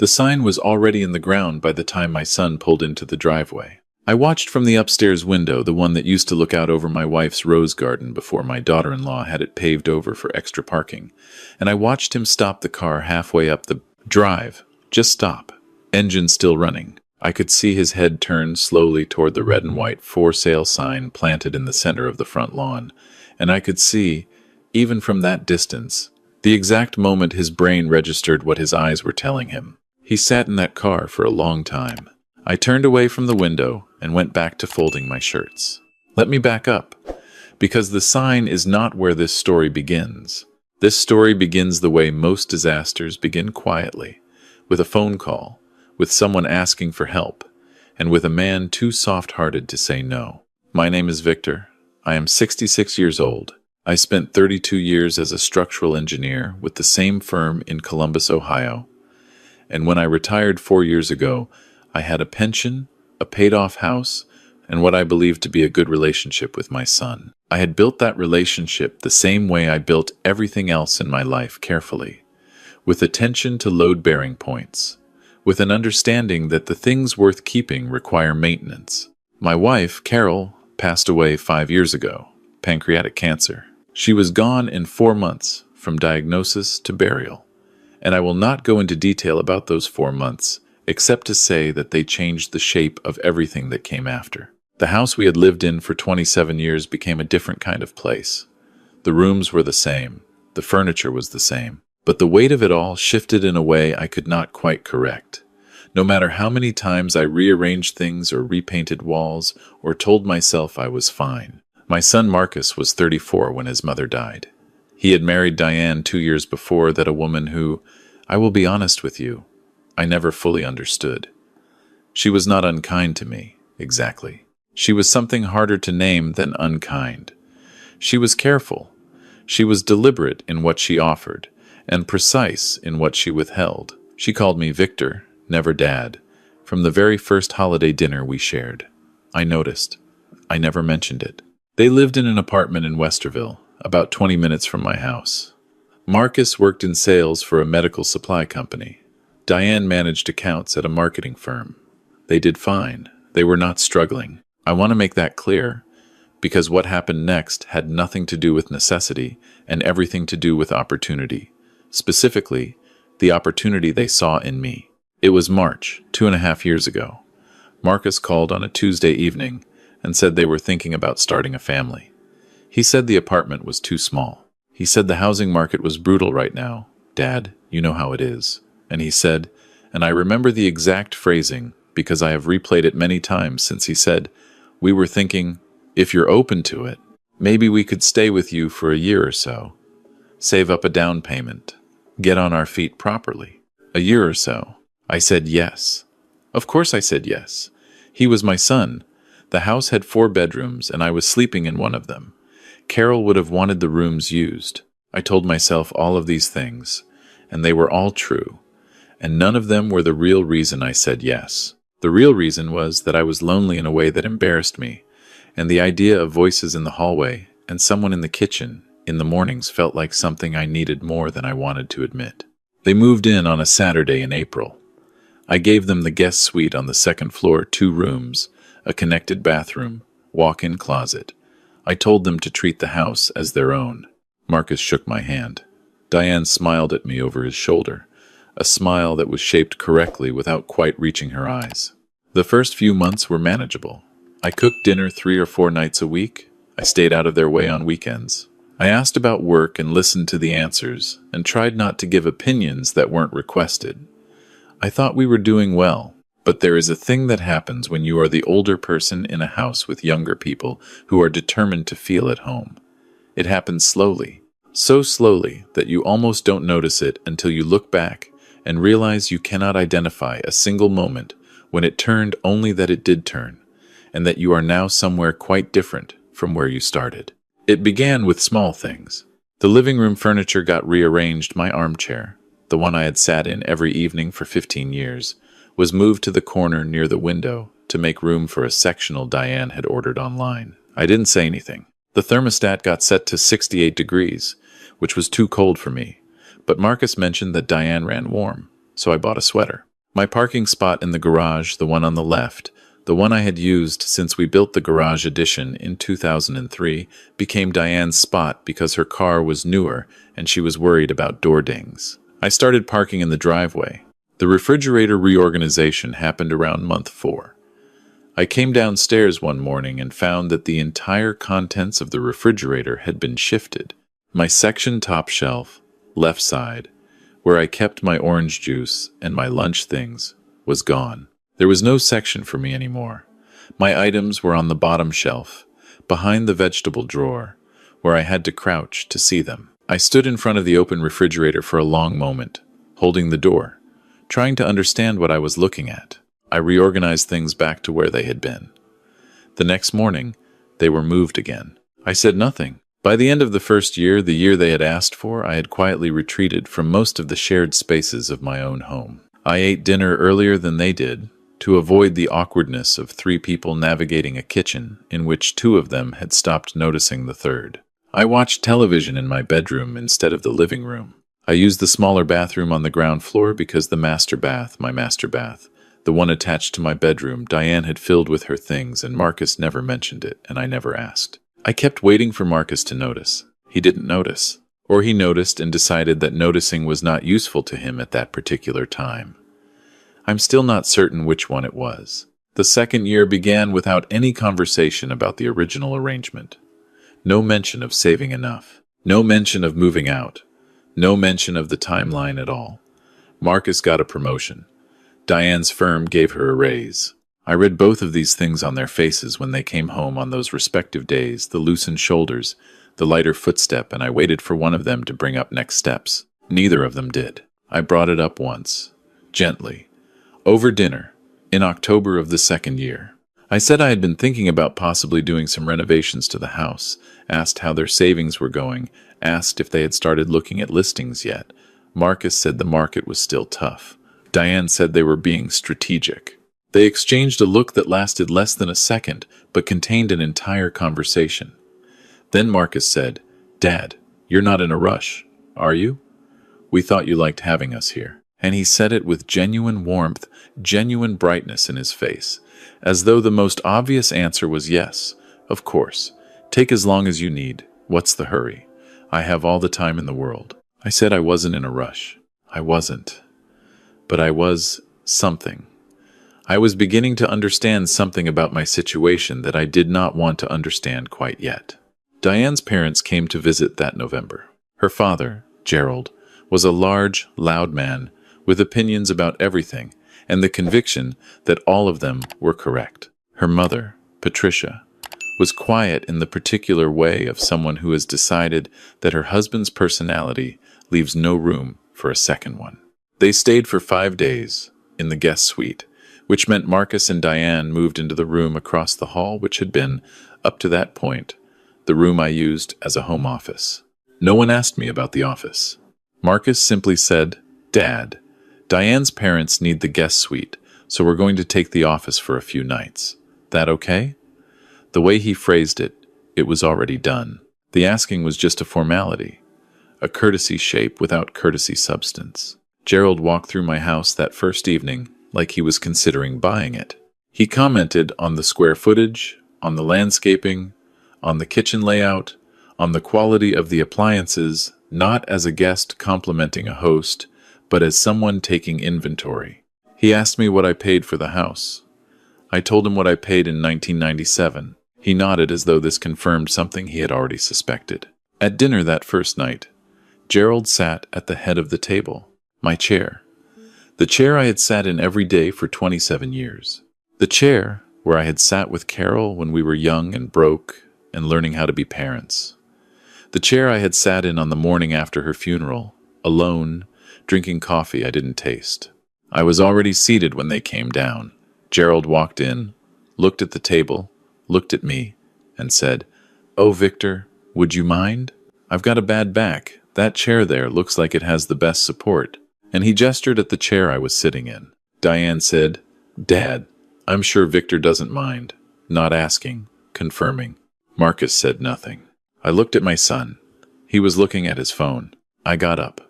The sign was already in the ground by the time my son pulled into the driveway. I watched from the upstairs window, the one that used to look out over my wife's rose garden before my daughter-in-law had it paved over for extra parking, and I watched him stop the car halfway up the drive. Just stop. Engine still running. I could see his head turn slowly toward the red and white for sale sign planted in the center of the front lawn, and I could see, even from that distance, the exact moment his brain registered what his eyes were telling him. He sat in that car for a long time. I turned away from the window and went back to folding my shirts. Let me back up, because the sign is not where this story begins. This story begins the way most disasters begin, quietly, with a phone call, with someone asking for help, and with a man too soft-hearted to say no. My name is Victor. I am 66 years old. I spent 32 years as a structural engineer with the same firm in Columbus, Ohio. And when I retired 4 years ago, I had a pension, a paid-off house, and what I believed to be a good relationship with my son. I had built that relationship the same way I built everything else in my life, carefully, with attention to load-bearing points, with an understanding that the things worth keeping require maintenance. My wife, Carol, passed away 5 years ago, pancreatic cancer. She was gone in 4 months, from diagnosis to burial, and I will not go into detail about those 4 months, except to say that they changed the shape of everything that came after. The house we had lived in for 27 years became a different kind of place. The rooms were the same, the furniture was the same, but the weight of it all shifted in a way I could not quite correct. No matter how many times I rearranged things or repainted walls or told myself I was fine. My son Marcus was 34 when his mother died. He had married Diane 2 years before that, a woman who, I will be honest with you, I never fully understood. She was not unkind to me, exactly. She was something harder to name than unkind. She was careful. She was deliberate in what she offered, and precise in what she withheld. She called me Victor, never Dad, from the very first holiday dinner we shared. I noticed. I never mentioned it. They lived in an apartment in Westerville, about 20 minutes from my house. Marcus worked in sales for a medical supply company. Diane managed accounts at a marketing firm. They did fine. They were not struggling. I want to make that clear, because what happened next had nothing to do with necessity and everything to do with opportunity. Specifically, the opportunity they saw in me. It was March, 2.5 years ago. Marcus called on a Tuesday evening and said they were thinking about starting a family. He said the apartment was too small. He said the housing market was brutal right now. Dad, you know how it is. And he said, and I remember the exact phrasing because I have replayed it many times since he said, we were thinking, if you're open to it, maybe we could stay with you for a year or so. Save up a down payment. Get on our feet properly. A year or so. I said yes. Of course I said yes. He was my son. The house had 4 bedrooms and I was sleeping in one of them. Carol would have wanted the rooms used. I told myself all of these things, and they were all true. And none of them were the real reason I said yes. The real reason was that I was lonely in a way that embarrassed me, and the idea of voices in the hallway and someone in the kitchen in the mornings felt like something I needed more than I wanted to admit. They moved in on a Saturday in April. I gave them the guest suite on the 2nd floor, 2 rooms, a connected bathroom, walk-in closet. I told them to treat the house as their own. Marcus shook my hand. Diane smiled at me over his shoulder, a smile that was shaped correctly without quite reaching her eyes. The first few months were manageable. I cooked dinner 3 or 4 nights a week. I stayed out of their way on weekends. I asked about work and listened to the answers, and tried not to give opinions that weren't requested. I thought we were doing well, but there is a thing that happens when you are the older person in a house with younger people who are determined to feel at home. It happens slowly, so slowly that you almost don't notice it until you look back and realize you cannot identify a single moment when it turned, only that it did turn, and that you are now somewhere quite different from where you started. It began with small things. The living room furniture got rearranged. My armchair, the one I had sat in every evening for 15 years, was moved to the corner near the window to make room for a sectional Diane had ordered online. I didn't say anything. The thermostat got set to 68 degrees, which was too cold for me. But Marcus mentioned that Diane ran warm, so I bought a sweater. My parking spot in the garage, the one on the left, the one I had used since we built the garage addition in 2003, became Diane's spot because her car was newer and she was worried about door dings. I started parking in the driveway. The refrigerator reorganization happened around month 4. I came downstairs one morning and found that the entire contents of the refrigerator had been shifted. My section top shelf, left side, where I kept my orange juice and my lunch things, was gone. There was no section for me anymore. My items were on the bottom shelf, behind the vegetable drawer, where I had to crouch to see them. I stood in front of the open refrigerator for a long moment, holding the door, trying to understand what I was looking at. I reorganized things back to where they had been. The next morning, they were moved again. I said nothing. By the end of the first year, the year they had asked for, I had quietly retreated from most of the shared spaces of my own home. I ate dinner earlier than they did, to avoid the awkwardness of 3 people navigating a kitchen in which 2 of them had stopped noticing the third. I watched television in my bedroom instead of the living room. I used the smaller bathroom on the ground floor because the master bath, the one attached to my bedroom, Diane had filled with her things and Marcus never mentioned it, and I never asked. I kept waiting for Marcus to notice. He didn't notice. Or he noticed and decided that noticing was not useful to him at that particular time. I'm still not certain which one it was. The second year began without any conversation about the original arrangement. No mention of saving enough. No mention of moving out. No mention of the timeline at all. Marcus got a promotion. Diane's firm gave her a raise. I read both of these things on their faces when they came home on those respective days, the loosened shoulders, the lighter footstep, and I waited for one of them to bring up next steps. Neither of them did. I brought it up once, gently, over dinner, in October of the second year. I said I had been thinking about possibly doing some renovations to the house, asked how their savings were going, asked if they had started looking at listings yet. Marcus said the market was still tough. Diane said they were being strategic. They exchanged a look that lasted less than a second, but contained an entire conversation. Then Marcus said, "Dad, you're not in a rush, are you? We thought you liked having us here." And he said it with genuine warmth, genuine brightness in his face, as though the most obvious answer was yes, of course. Take as long as you need. What's the hurry? I have all the time in the world. I said I wasn't in a rush. I wasn't. But I was something. I was beginning to understand something about my situation that I did not want to understand quite yet. Diane's parents came to visit that November. Her father, Gerald, was a large, loud man with opinions about everything and the conviction that all of them were correct. Her mother, Patricia, was quiet in the particular way of someone who has decided that her husband's personality leaves no room for a second one. They stayed for 5 days in the guest suite, which meant Marcus and Diane moved into the room across the hall, which had been, up to that point, the room I used as a home office. No one asked me about the office. Marcus simply said, "Dad, Diane's parents need the guest suite, so we're going to take the office for a few nights. That okay?" The way he phrased it, it was already done. The asking was just a formality, a courtesy shape without courtesy substance. Gerald walked through my house that first evening like he was considering buying it. He commented on the square footage, on the landscaping, on the kitchen layout, on the quality of the appliances, not as a guest complimenting a host, but as someone taking inventory. He asked me what I paid for the house. I told him what I paid in 1997. He nodded as though this confirmed something he had already suspected. At dinner that first night, Gerald sat at the head of the table, my chair. The chair I had sat in every day for 27 years. The chair where I had sat with Carol when we were young and broke and learning how to be parents. The chair I had sat in on the morning after her funeral, alone, drinking coffee I didn't taste. I was already seated when they came down. Gerald walked in, looked at the table, looked at me, and said, "Oh, Victor, would you mind? I've got a bad back. That chair there looks like it has the best support." And he gestured at the chair I was sitting in. Diane said, "Dad, I'm sure Victor doesn't mind." Not asking, confirming. Marcus said nothing. I looked at my son. He was looking at his phone. I got up.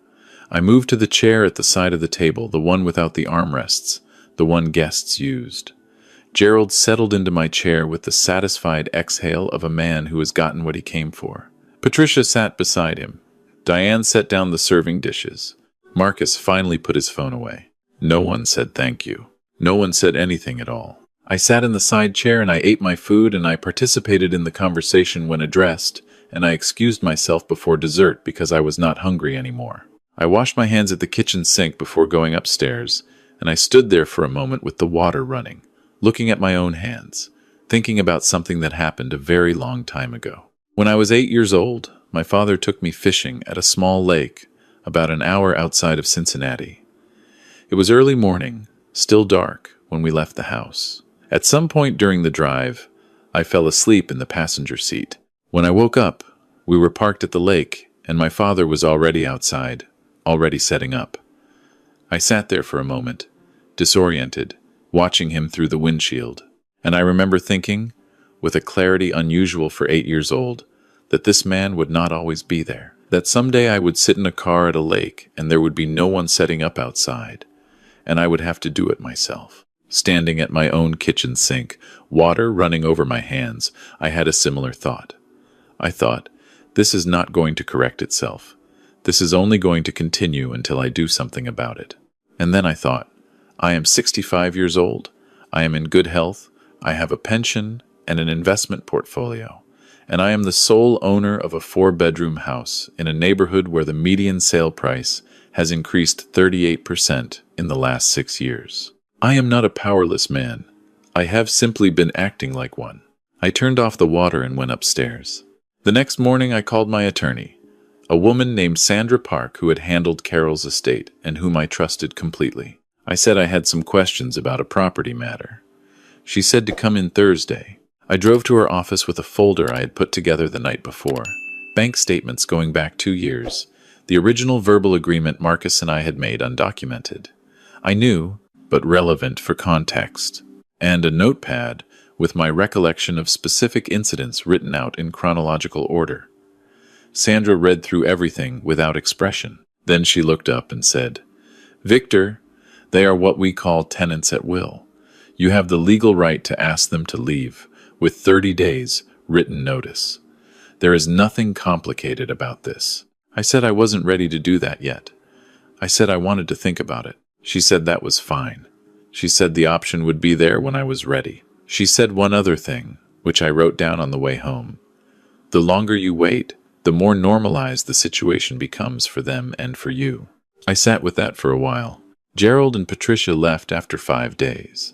I moved to the chair at the side of the table, the one without the armrests, the one guests used. Gerald settled into my chair with the satisfied exhale of a man who has gotten what he came for. Patricia sat beside him. Diane set down the serving dishes. Marcus finally put his phone away. No one said thank you. No one said anything at all. I sat in the side chair and I ate my food and I participated in the conversation when addressed, and I excused myself before dessert because I was not hungry anymore. I washed my hands at the kitchen sink before going upstairs, and I stood there for a moment with the water running, looking at my own hands, thinking about something that happened a very long time ago. When I was 8 years old, my father took me fishing at a small lake about an hour outside of Cincinnati. It was early morning, still dark, when we left the house. At some point during the drive, I fell asleep in the passenger seat. When I woke up, we were parked at the lake, and my father was already outside, already setting up. I sat there for a moment, disoriented, watching him through the windshield, and I remember thinking, with a clarity unusual for 8 years old, that this man would not always be there, that someday I would sit in a car at a lake and there would be no one setting up outside, and I would have to do it myself. Standing at my own kitchen sink, water running over my hands, I had a similar thought. I thought, this is not going to correct itself. This is only going to continue until I do something about it. And then I thought, I am 65 years old, I am in good health, I have a pension and an investment portfolio, and I am the sole owner of a 4-bedroom house in a neighborhood where the median sale price has increased 38% in the last 6 years. I am not a powerless man. I have simply been acting like one. I turned off the water and went upstairs. The next morning I called my attorney, a woman named Sandra Park who had handled Carol's estate and whom I trusted completely. I said I had some questions about a property matter. She said to come in Thursday. I drove to her office with a folder I had put together the night before. Bank statements going back 2 years. The original verbal agreement Marcus and I had made undocumented. I knew, but relevant for context. And a notepad with my recollection of specific incidents written out in chronological order. Sandra read through everything without expression. Then she looked up and said, "Victor, they are what we call tenants at will. You have the legal right to ask them to leave, with 30 days written notice. There is nothing complicated about this." I said I wasn't ready to do that yet. I said I wanted to think about it. She said that was fine. She said the option would be there when I was ready. She said one other thing, which I wrote down on the way home. The longer you wait, the more normalized the situation becomes for them and for you. I sat with that for a while. Gerald and Patricia left after 5 days.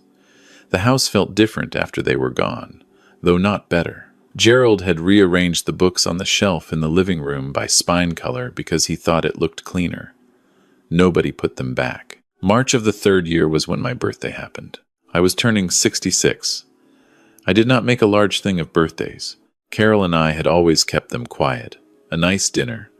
The house felt different after they were gone, though not better. Gerald had rearranged the books on the shelf in the living room by spine color because he thought it looked cleaner. Nobody put them back. March of the 3rd year was when my birthday happened. I was turning 66. I did not make a large thing of birthdays. Carol and I had always kept them quiet. A nice dinner,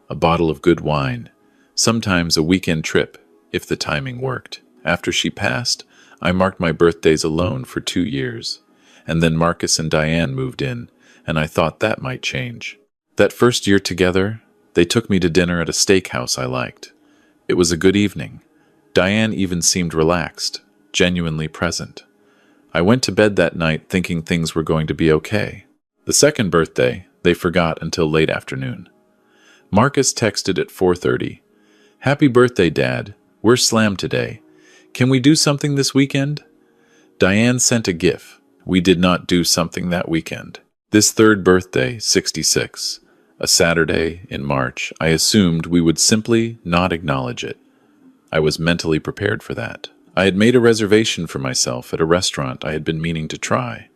a bottle of good wine, sometimes a weekend trip, if the timing worked. After she passed, I marked my birthdays alone for 2 years, and then Marcus and Diane moved in, and I thought that might change. That first year together, they took me to dinner at a steakhouse I liked. It was a good evening. Diane even seemed relaxed, genuinely present. I went to bed that night thinking things were going to be okay. The second birthday, they forgot until late afternoon. Marcus texted at 4:30, "Happy birthday, Dad. We're slammed today. Can we do something this weekend?" Diane sent a GIF. We did not do something that weekend. This third birthday, 66, a Saturday in March, I assumed we would simply not acknowledge it. I was mentally prepared for that. I had made a reservation for myself at a restaurant I had been meaning to try,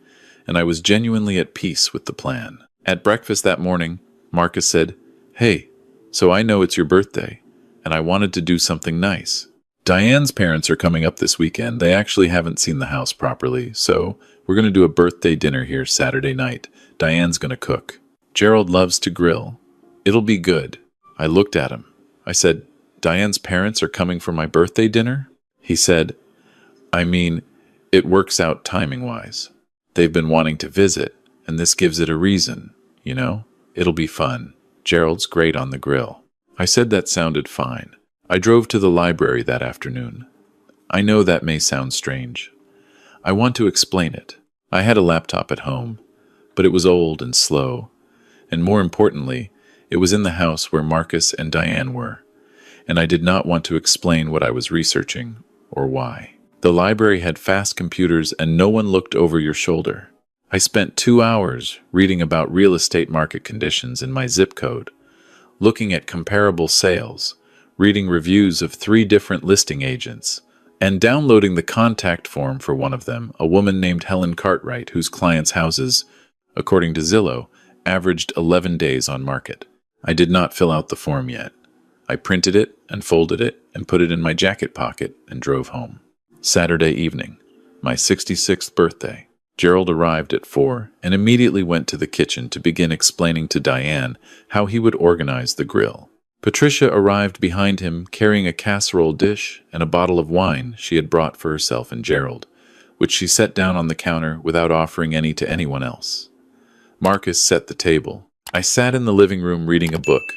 and I was genuinely at peace with the plan. At breakfast that morning, Marcus said, "Hey, so I know it's your birthday, and I wanted to do something nice. Diane's parents are coming up this weekend. They actually haven't seen the house properly, so we're going to do a birthday dinner here Saturday night. Diane's going to cook. Gerald loves to grill. It'll be good." I looked at him. I said, "Diane's parents are coming for my birthday dinner?" He said, "I mean, it works out timing-wise. They've been wanting to visit, and this gives it a reason, you know? It'll be fun. Gerald's great on the grill." I said that sounded fine. I drove to the library that afternoon. I know that may sound strange. I want to explain it. I had a laptop at home, but it was old and slow, and more importantly, it was in the house where Marcus and Diane were, and I did not want to explain what I was researching or why. The library had fast computers and no one looked over your shoulder. I spent 2 hours reading about real estate market conditions in my zip code, looking at comparable sales, reading reviews of 3 different listing agents, and downloading the contact form for one of them, a woman named Helen Cartwright, whose clients' houses, according to Zillow, averaged 11 days on market. I did not fill out the form yet. I printed it and folded it and put it in my jacket pocket and drove home. Saturday evening, my 66th birthday. Gerald arrived at 4 and immediately went to the kitchen to begin explaining to Diane how he would organize the grill. Patricia arrived behind him carrying a casserole dish and a bottle of wine she had brought for herself and Gerald, which she set down on the counter without offering any to anyone else. Marcus set the table. I sat in the living room reading a book,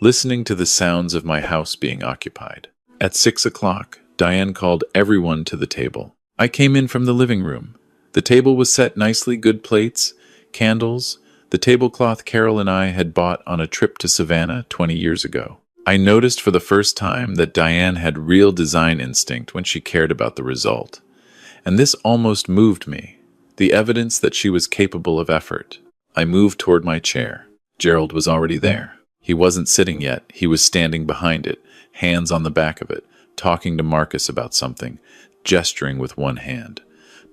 listening to the sounds of my house being occupied. At 6 o'clock, Diane called everyone to the table. I came in from the living room. The table was set nicely, good plates, candles, the tablecloth Carol and I had bought on a trip to Savannah 20 years ago. I noticed for the first time that Diane had real design instinct when she cared about the result. And this almost moved me, the evidence that she was capable of effort. I moved toward my chair. Gerald was already there. He wasn't sitting yet. He was standing behind it, hands on the back of it, talking to Marcus about something, gesturing with one hand.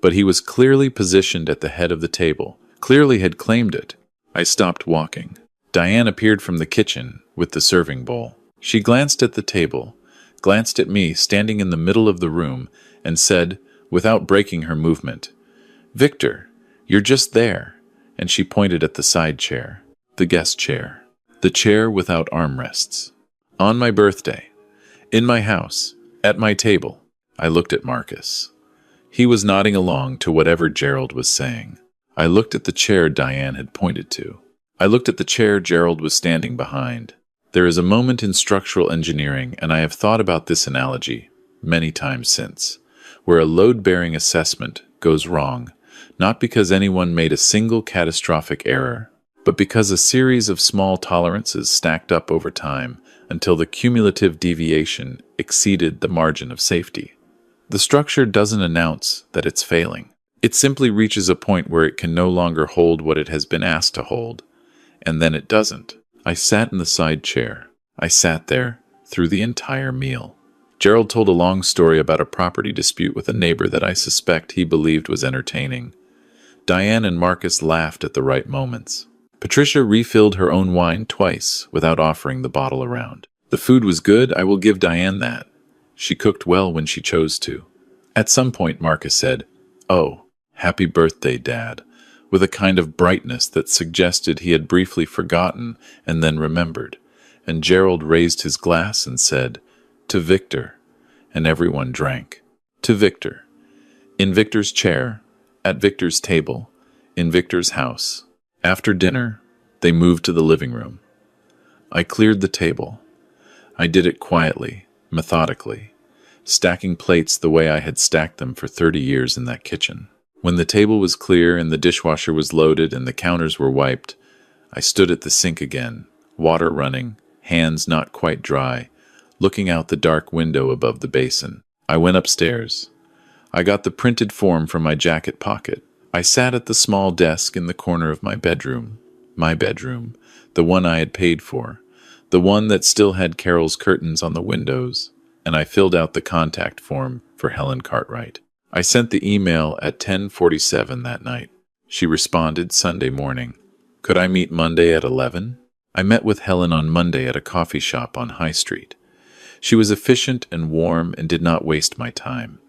But he was clearly positioned at the head of the table, clearly had claimed it. I stopped walking. Diane appeared from the kitchen with the serving bowl. She glanced at the table, glanced at me standing in the middle of the room, and said, without breaking her movement, "Victor, you're just there." And she pointed at the side chair, the guest chair, the chair without armrests. On my birthday, in my house, at my table, I looked at Marcus. He was nodding along to whatever Gerald was saying. I looked at the chair Diane had pointed to. I looked at the chair Gerald was standing behind. There is a moment in structural engineering, and I have thought about this analogy many times since, where a load-bearing assessment goes wrong, not because anyone made a single catastrophic error, but because a series of small tolerances stacked up over time until the cumulative deviation exceeded the margin of safety. The structure doesn't announce that it's failing. It simply reaches a point where it can no longer hold what it has been asked to hold, and then it doesn't. I sat in the side chair. I sat there through the entire meal. Gerald told a long story about a property dispute with a neighbor that I suspect he believed was entertaining. Diane and Marcus laughed at the right moments. Patricia refilled her own wine twice without offering the bottle around. The food was good, I will give Diane that. She cooked well when she chose to. At some point, Marcus said, "Oh, happy birthday, Dad," with a kind of brightness that suggested he had briefly forgotten and then remembered. And Gerald raised his glass and said, "To Victor," and everyone drank. To Victor. In Victor's chair, at Victor's table, in Victor's house. After dinner, they moved to the living room. I cleared the table. I did it quietly, methodically, stacking plates the way I had stacked them for 30 years in that kitchen. When the table was clear and the dishwasher was loaded and the counters were wiped, I stood at the sink again, water running, hands not quite dry, looking out the dark window above the basin. I went upstairs. I got the printed form from my jacket pocket. I sat at the small desk in the corner of my bedroom, the one I had paid for, the one that still had Carol's curtains on the windows, and I filled out the contact form for Helen Cartwright. I sent the email at 10:47 that night. She responded Sunday morning. Could I meet Monday at 11? I met with Helen on Monday at a coffee shop on High Street. She was efficient and warm and did not waste my time.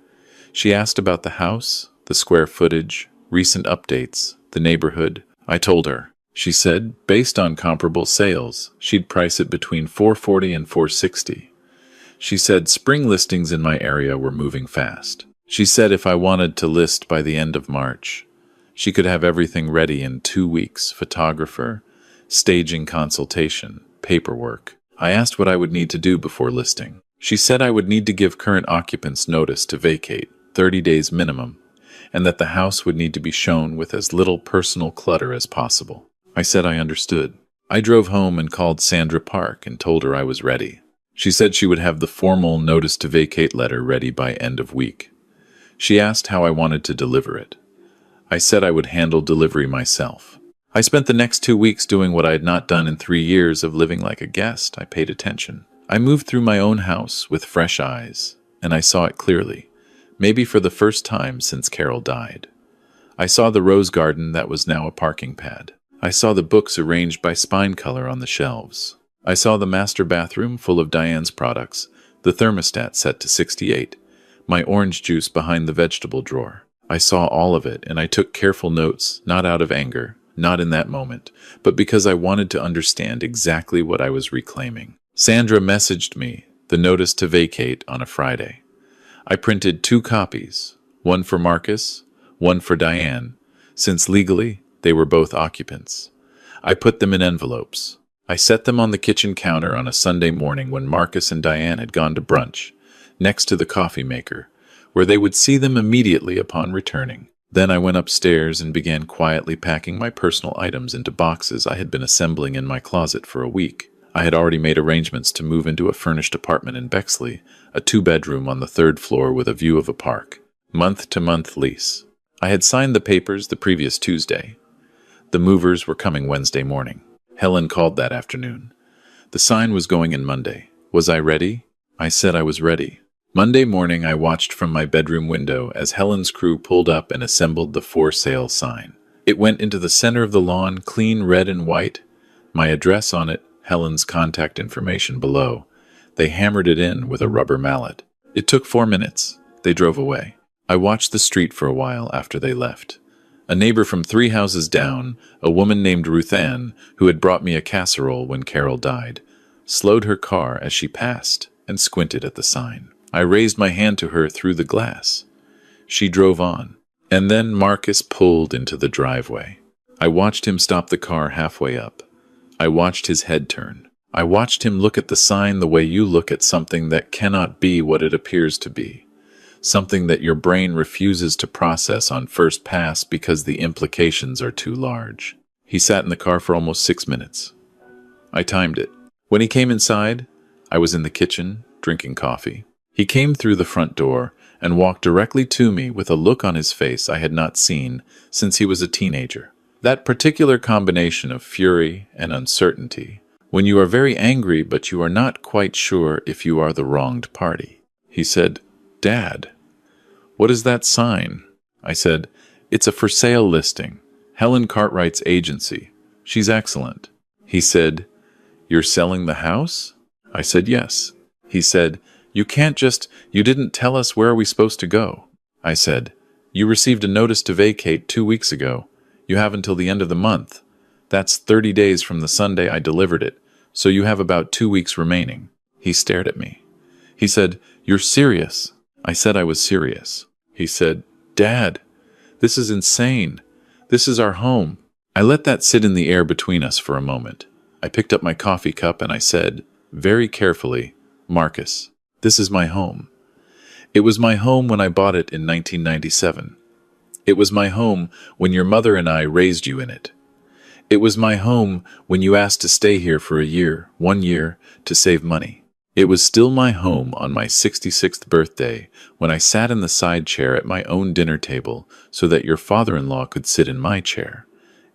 She asked about the house, the square footage, recent updates, the neighborhood. I told her. She said, based on comparable sales, she'd price it between $440 and $460. She said spring listings in my area were moving fast. She said if I wanted to list by the end of March, she could have everything ready in 2 weeks, photographer, staging consultation, paperwork. I asked what I would need to do before listing. She said I would need to give current occupants notice to vacate, 30 days minimum, and that the house would need to be shown with as little personal clutter as possible. I said I understood. I drove home and called Sandra Park and told her I was ready. She said she would have the formal notice to vacate letter ready by end of week. She asked how I wanted to deliver it. I said I would handle delivery myself. I spent the next 2 weeks doing what I had not done in 3 years of living like a guest. I paid attention. I moved through my own house with fresh eyes, and I saw it clearly, maybe for the first time since Carol died. I saw the rose garden that was now a parking pad. I saw the books arranged by spine color on the shelves. I saw the master bathroom full of Diane's products, the thermostat set to 68, my orange juice behind the vegetable drawer. I saw all of it, and I took careful notes, not out of anger, not in that moment, but because I wanted to understand exactly what I was reclaiming. Sandra messaged me the notice to vacate on a Friday. I printed 2 copies, one for Marcus, one for Diane, since legally they were both occupants. I put them in envelopes. I set them on the kitchen counter on a Sunday morning when Marcus and Diane had gone to brunch, next to the coffee maker, where they would see them immediately upon returning. Then I went upstairs and began quietly packing my personal items into boxes I had been assembling in my closet for a week. I had already made arrangements to move into a furnished apartment in Bexley, a 2-bedroom on the 3rd floor with a view of a park. Month-to-month lease. I had signed the papers the previous Tuesday. The movers were coming Wednesday morning. Helen called that afternoon. The sign was going in Monday. Was I ready? I said I was ready. Monday morning I watched from my bedroom window as Helen's crew pulled up and assembled the for sale sign. It went into the center of the lawn, clean red and white. My address on it, Helen's contact information below. They hammered it in with a rubber mallet. It took 4 minutes. They drove away. I watched the street for a while after they left. A neighbor from 3 houses down, a woman named Ruth Ann, who had brought me a casserole when Carol died, slowed her car as she passed and squinted at the sign. I raised my hand to her through the glass. She drove on, and then Marcus pulled into the driveway. I watched him stop the car halfway up. I watched his head turn. I watched him look at the sign the way you look at something that cannot be what it appears to be. Something that your brain refuses to process on first pass because the implications are too large. He sat in the car for almost 6 minutes. I timed it. When he came inside, I was in the kitchen, drinking coffee. He came through the front door and walked directly to me with a look on his face I had not seen since he was a teenager. That particular combination of fury and uncertainty, when you are very angry but you are not quite sure if you are the wronged party. He said, "Dad, what is that sign?" I said, "It's a for sale listing. Helen Cartwright's agency. She's excellent." He said, "You're selling the house?" I said, "Yes." He said, you didn't tell us where are we supposed to go." I said, "You received a notice to vacate 2 weeks ago. You have until the end of the month. That's 30 days from the Sunday I delivered it, so you have about 2 weeks remaining." He stared at me. He said, "You're serious?" I said I was serious. He said, "Dad, this is insane. This is our home." I let that sit in the air between us for a moment. I picked up my coffee cup and I said, very carefully, "Marcus, this is my home. It was my home when I bought it in 1997. It was my home when your mother and I raised you in it. It was my home when you asked to stay here for 1 year, to save money. It was still my home on my 66th birthday when I sat in the side chair at my own dinner table so that your father-in-law could sit in my chair.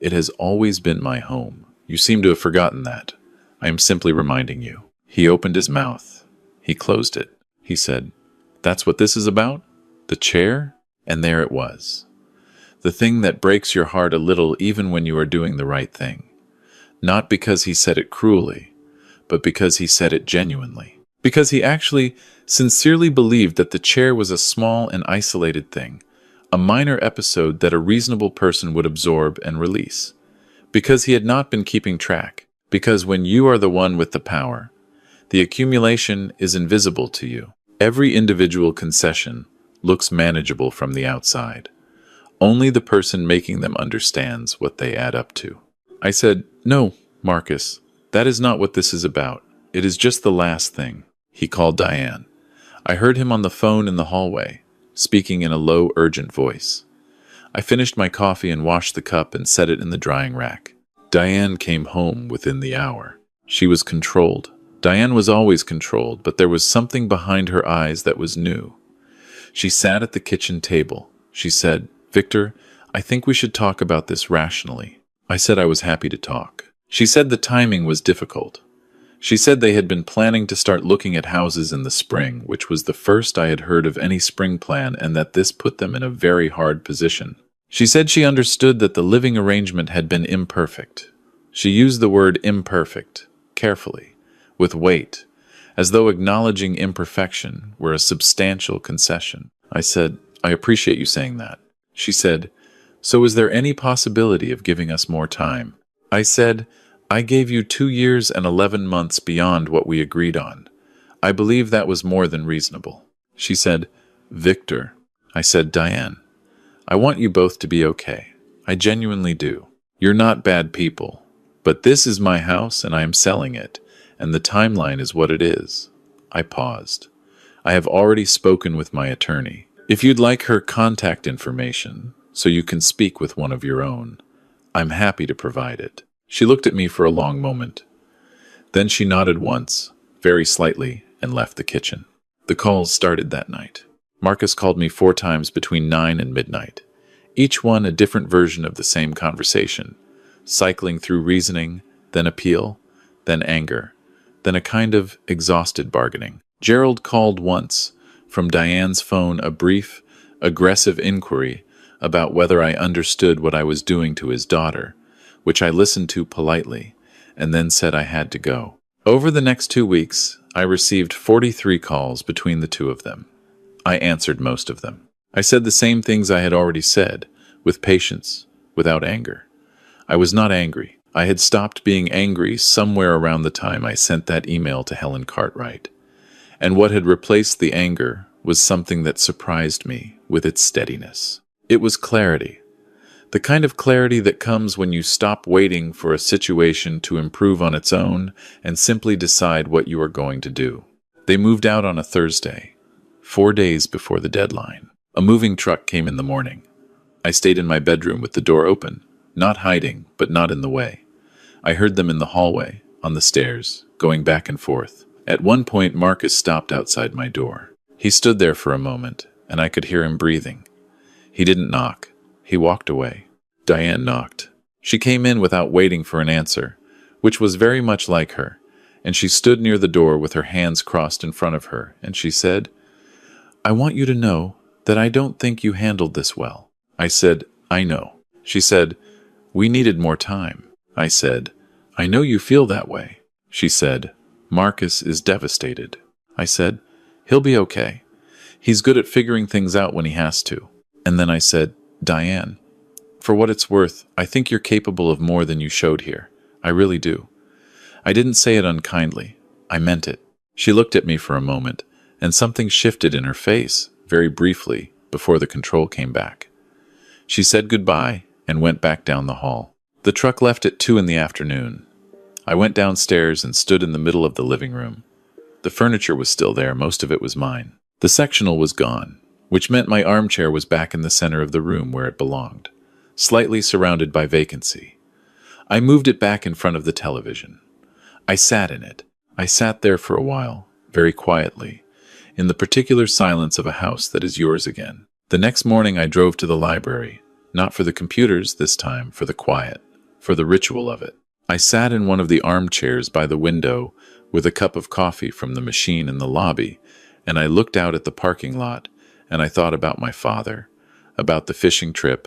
It has always been my home. You seem to have forgotten that. I am simply reminding you." He opened his mouth. He closed it. He said, "That's what this is about? The chair?" And there it was. The thing that breaks your heart a little even when you are doing the right thing. Not because he said it cruelly, but because he said it genuinely. Because he actually sincerely believed that the chair was a small and isolated thing, a minor episode that a reasonable person would absorb and release. Because he had not been keeping track. Because when you are the one with the power, the accumulation is invisible to you. Every individual concession looks manageable from the outside. Only the person making them understands what they add up to. I said, "No, Marcus, that is not what this is about. It is just the last thing." He called Diane. I heard him on the phone in the hallway, speaking in a low, urgent voice. I finished my coffee and washed the cup and set it in the drying rack. Diane came home within the hour. She was controlled. Diane was always controlled, but there was something behind her eyes that was new. She sat at the kitchen table. She said, "Victor, I think we should talk about this rationally." I said I was happy to talk. She said the timing was difficult. She said they had been planning to start looking at houses in the spring, which was the first I had heard of any spring plan, and that this put them in a very hard position. She said she understood that the living arrangement had been imperfect. She used the word imperfect, carefully, with weight, as though acknowledging imperfection were a substantial concession. I said, "I appreciate you saying that." She said, "So is there any possibility of giving us more time?" I said, "I gave you 2 years and 11 months beyond what we agreed on. I believe that was more than reasonable." She said, "Victor." I said, "Diane, I want you both to be okay. I genuinely do. You're not bad people. But this is my house and I am selling it, and the timeline is what it is." I paused. "I have already spoken with my attorney. If you'd like her contact information, so you can speak with one of your own, I'm happy to provide it." She looked at me for a long moment. Then she nodded once, very slightly, and left the kitchen. The calls started that night. Marcus called me 4 times between 9 and midnight, each one a different version of the same conversation, cycling through reasoning, then appeal, then anger, then a kind of exhausted bargaining. Gerald called once, from Diane's phone, a brief, aggressive inquiry about whether I understood what I was doing to his daughter, which I listened to politely, and then said I had to go. Over the next 2 weeks, I received 43 calls between the two of them. I answered most of them. I said the same things I had already said, with patience, without anger. I was not angry. I had stopped being angry somewhere around the time I sent that email to Helen Cartwright. And what had replaced the anger was something that surprised me with its steadiness. It was clarity. The kind of clarity that comes when you stop waiting for a situation to improve on its own and simply decide what you are going to do. They moved out on a Thursday, 4 days before the deadline. A moving truck came in the morning. I stayed in my bedroom with the door open, not hiding, but not in the way. I heard them in the hallway, on the stairs, going back and forth. At one point, Marcus stopped outside my door. He stood there for a moment, and I could hear him breathing. He didn't knock. He walked away. Diane knocked. She came in without waiting for an answer, which was very much like her, and she stood near the door with her hands crossed in front of her, and she said, "I want you to know that I don't think you handled this well." I said, "I know." She said, "We needed more time." I said, "I know you feel that way." She said, "Marcus is devastated." I said, "He'll be okay. He's good at figuring things out when he has to." And then I said, "Diane, for what it's worth, I think you're capable of more than you showed here. I really do." I didn't say it unkindly. I meant it. She looked at me for a moment, and something shifted in her face, very briefly, before the control came back. She said goodbye and went back down the hall. The truck left at 2 in the afternoon. I went downstairs and stood in the middle of the living room. The furniture was still there, most of it was mine. The sectional was gone, which meant my armchair was back in the center of the room where it belonged, slightly surrounded by vacancy. I moved it back in front of the television. I sat in it. I sat there for a while, very quietly, in the particular silence of a house that is yours again. The next morning I drove to the library, not for the computers this time, for the quiet, for the ritual of it. I sat in one of the armchairs by the window with a cup of coffee from the machine in the lobby, and I looked out at the parking lot, and I thought about my father, about the fishing trip,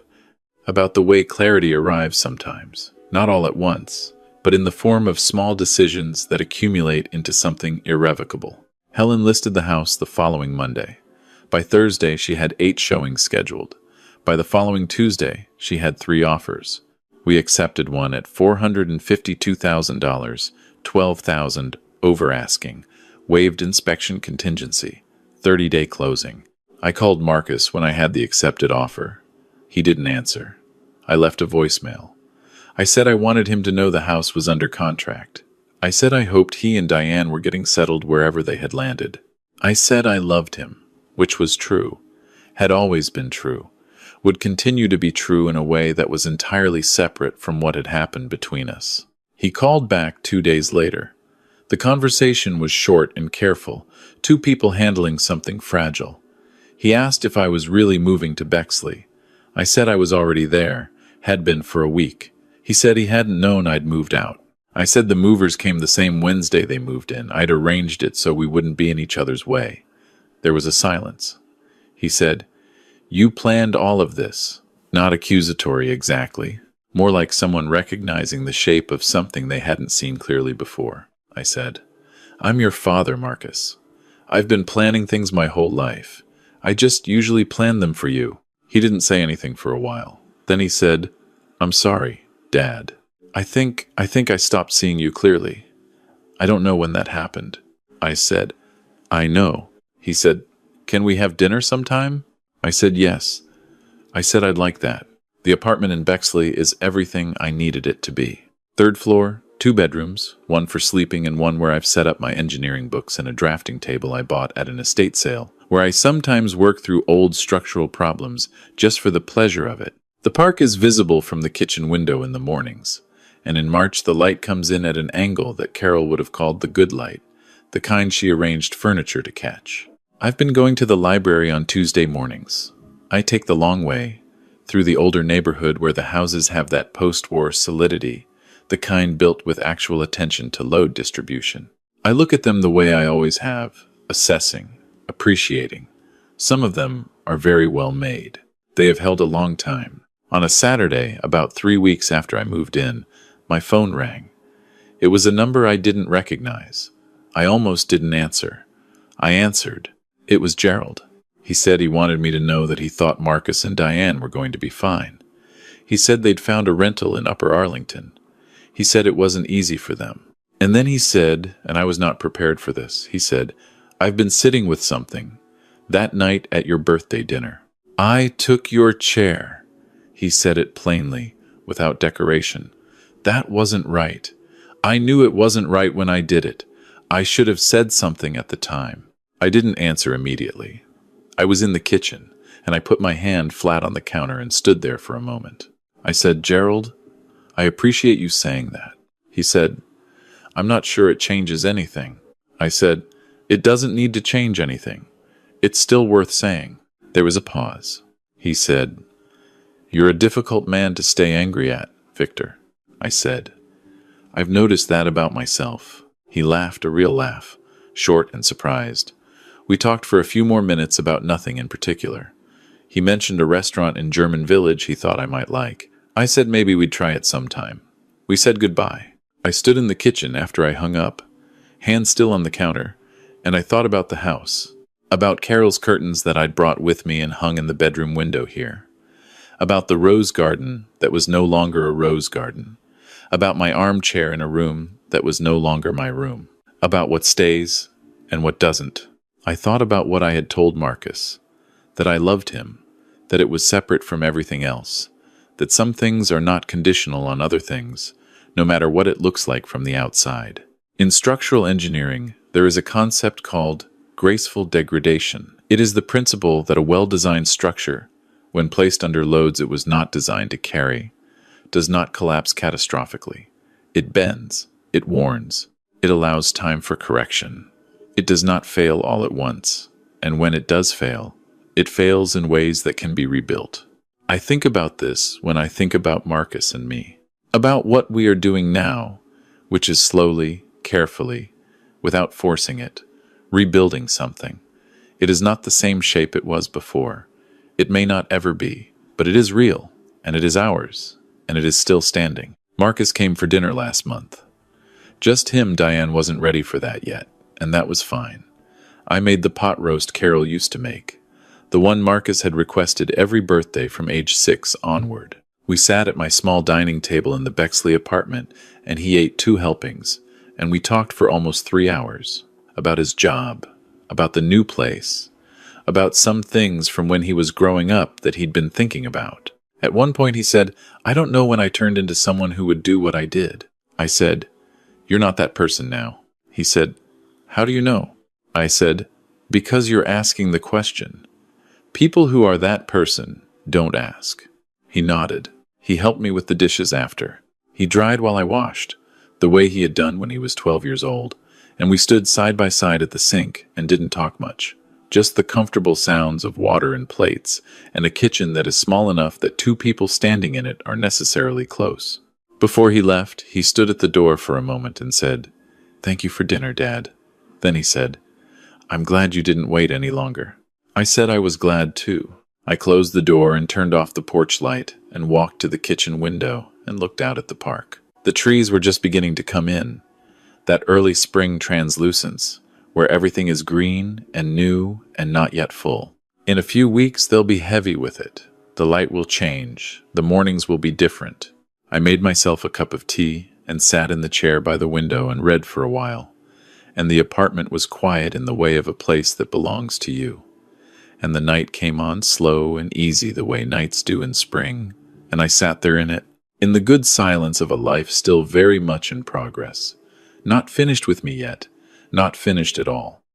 about the way clarity arrives sometimes, not all at once, but in the form of small decisions that accumulate into something irrevocable. Helen listed the house the following Monday. By Thursday, she had 8 showings scheduled. By the following Tuesday, she had 3 offers. We accepted one at $452,000, $12,000 over asking, waived inspection contingency, 30-day closing. I called Marcus when I had the accepted offer. He didn't answer. I left a voicemail. I said I wanted him to know the house was under contract. I said I hoped he and Diane were getting settled wherever they had landed. I said I loved him, which was true, had always been true, would continue to be true in a way that was entirely separate from what had happened between us. He called back 2 days later. The conversation was short and careful, two people handling something fragile. He asked if I was really moving to Bexley. I said I was already there, had been for a week. He said he hadn't known I'd moved out. I said the movers came the same Wednesday they moved in. I'd arranged it so we wouldn't be in each other's way. There was a silence. He said, "You planned all of this." Not accusatory exactly, more like someone recognizing the shape of something they hadn't seen clearly before. I said, "I'm your father, Marcus. I've been planning things my whole life. I just usually plan them for you." He didn't say anything for a while. Then he said, "I'm sorry, Dad. I think I stopped seeing you clearly. I don't know when that happened." I said, "I know." He said, "Can we have dinner sometime?" I said, "Yes." I said I'd like that. The apartment in Bexley is everything I needed it to be. 3rd floor, 2 bedrooms, one for sleeping and one where I've set up my engineering books and a drafting table I bought at an estate sale, where I sometimes work through old structural problems just for the pleasure of it. The park is visible from the kitchen window in the mornings, and in March the light comes in at an angle that Carol would have called the good light, the kind she arranged furniture to catch. I've been going to the library on Tuesday mornings. I take the long way, through the older neighborhood where the houses have that post-war solidity, the kind built with actual attention to load distribution. I look at them the way I always have, assessing, appreciating. Some of them are very well made. They have held a long time. On a Saturday, about 3 weeks after I moved in, my phone rang. It was a number I didn't recognize. I almost didn't answer. I answered. It was Gerald. He said he wanted me to know that he thought Marcus and Diane were going to be fine. He said they'd found a rental in Upper Arlington. He said it wasn't easy for them. And then he said, and I was not prepared for this, he said, "I've been sitting with something. That night at your birthday dinner. I took your chair." He said it plainly, without decoration. That wasn't right. I knew it wasn't right when I did it. I should have said something at the time. I didn't answer immediately. I was in the kitchen, and I put my hand flat on the counter and stood there for a moment. I said, "Gerald, I appreciate you saying that." He said, "I'm not sure it changes anything." I said, "It doesn't need to change anything. It's still worth saying." There was a pause. He said, "You're a difficult man to stay angry at, Victor." I said, "I've noticed that about myself." He laughed a real laugh, short and surprised. We talked for a few more minutes about nothing in particular. He mentioned a restaurant in German Village he thought I might like. I said maybe we'd try it sometime. We said goodbye. I stood in the kitchen after I hung up, hand still on the counter, and I thought about the house, about Carol's curtains that I'd brought with me and hung in the bedroom window here, about the rose garden that was no longer a rose garden, about my armchair in a room that was no longer my room, about what stays and what doesn't. I thought about what I had told Marcus, that I loved him, that it was separate from everything else, that some things are not conditional on other things, no matter what it looks like from the outside. In structural engineering, there is a concept called graceful degradation. It is the principle that a well-designed structure, when placed under loads it was not designed to carry, does not collapse catastrophically. It bends, it warns, it allows time for correction. It does not fail all at once, and when it does fail, it fails in ways that can be rebuilt. I think about this when I think about Marcus and me, about what we are doing now, which is slowly, carefully, without forcing it, rebuilding something. It is not the same shape it was before. It may not ever be, but it is real, and it is ours, and it is still standing. Marcus came for dinner last month. Just him, Diane wasn't ready for that yet, and that was fine. I made the pot roast Carol used to make, the one Marcus had requested every birthday from age 6 onward. We sat at my small dining table in the Bexley apartment, and he ate 2 helpings, and we talked for almost 3 hours, about his job, about the new place, about some things from when he was growing up that he'd been thinking about. At one point he said, "I don't know when I turned into someone who would do what I did." I said, "You're not that person now." He said, "How do you know?" I said, "Because you're asking the question. People who are that person don't ask." He nodded. He helped me with the dishes after. He dried while I washed, the way he had done when he was 12 years old, and we stood side by side at the sink and didn't talk much. Just the comfortable sounds of water and plates, and a kitchen that is small enough that two people standing in it are necessarily close. Before he left, he stood at the door for a moment and said, "Thank you for dinner, Dad." Then he said, "I'm glad you didn't wait any longer." I said I was glad too. I closed the door and turned off the porch light and walked to the kitchen window and looked out at the park. The trees were just beginning to come in, that early spring translucence, where everything is green and new and not yet full. In a few weeks, they'll be heavy with it. The light will change. The mornings will be different. I made myself a cup of tea and sat in the chair by the window and read for a while. And the apartment was quiet in the way of a place that belongs to you. And the night came on slow and easy the way nights do in spring, and I sat there in it, in the good silence of a life still very much in progress. Not finished with me yet, not finished at all.